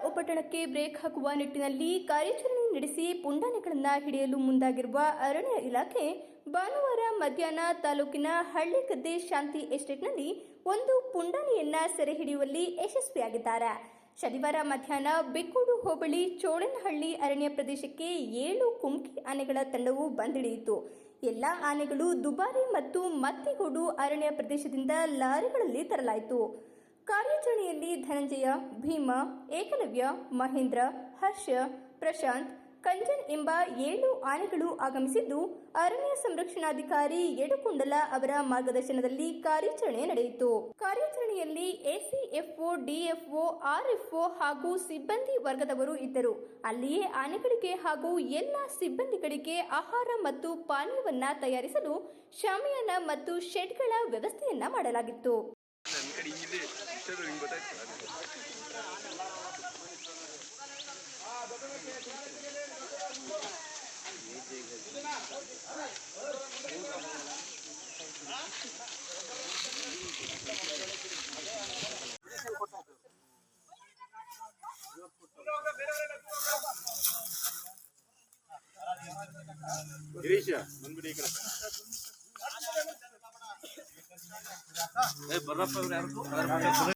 ಉಪಟಳಕ್ಕೆ break ಹಾಕುವ ನಿಟ್ಟಿನಲ್ಲಿ ಕಾರ್ಯಾಚರಣೆ ನಡೆಸಿ ಪುಂಡಾನೆಗಳನ್ನು ಹಿಡಿಯಲು ಮುಂದಾಗಿರುವ ಅರಣ್ಯ ಇಲಾಖೆ ಭಾನುವಾರ ಮಧ್ಯಾಹ್ನ ತಾಲೂಕಿನ ಹಳ್ಳಿಗದ್ದೆ ಶಾಂತಿ ಎಸ್ಟೇಟ್ನಲ್ಲಿ ಒಂದು ಪುಂಡಾನೆಯನ್ನ ಸೆರೆ ಹಿಡಿಯುವಲ್ಲಿ ಯಶಸ್ವಿಯಾಗಿದ್ದಾರೆ. ಶನಿವಾರ ಮಧ್ಯಾಹ್ನ ಬಿಕ್ಕೂಡು ಹೋಬಳಿ ಚೋಳನಹಳ್ಳಿ ಅರಣ್ಯ ಪ್ರದೇಶಕ್ಕೆ 7 ಕುಮ್ಕಿ ಆನೆಗಳ ತಂಡವು ಬಂದಿಳಿಯಿತು. ಎಲ್ಲ ಆನೆಗಳು ದುಬಾರಿ ಮತ್ತು ಮತ್ತಿಗೋಡು ಅರಣ್ಯ ಪ್ರದೇಶದಿಂದ ಲಾರಿಗಳಲ್ಲಿ ತರಲಾಯಿತು. ಕಾರ್ಯಾಚರಣೆಯಲ್ಲಿ ಧನಂಜಯ, ಭೀಮ, ಏಕಲವ್ಯ, ಮಹೇಂದ್ರ, ಹರ್ಷ, ಪ್ರಶಾಂತ್, ಕಂಜನ್ ಎಂಬ 7 ಆನೆಗಳು ಆಗಮಿಸಿದ್ದು, ಅರಣ್ಯ ಸಂರಕ್ಷಣಾಧಿಕಾರಿ ಯಡುಕುಂಡಲ ಅವರ ಮಾರ್ಗದರ್ಶನದಲ್ಲಿ ಕಾರ್ಯಾಚರಣೆ ನಡೆಯಿತು. ಕಾರ್ಯಾಚರಣೆಯಲ್ಲಿ ಎಸಿಎಫ್ಒ, ಡಿಎಫ್ಒ, ಆರ್ಎಫ್ಒ ಹಾಗೂ ಸಿಬ್ಬಂದಿ ವರ್ಗದವರು ಇದ್ದರು. ಅಲ್ಲಿಯೇ ಆನೆಗಳಿಗೆ ಹಾಗೂ ಎಲ್ಲ ಸಿಬ್ಬಂದಿಗಳಿಗೆ ಆಹಾರ ಮತ್ತು ಪಾನೀಯವನ್ನ ತಯಾರಿಸಲು ಶಾಮಿಯಾನ ಮತ್ತು ಶೆಡ್ಗಳ ವ್ಯವಸ್ಥೆಯನ್ನ ಮಾಡಲಾಗಿತ್ತು. ಗಿರೀಶ ಬಂದ್ಬಿಡಿ ಈ ಕಡೆ. ಬರ್ರಪ್ಪ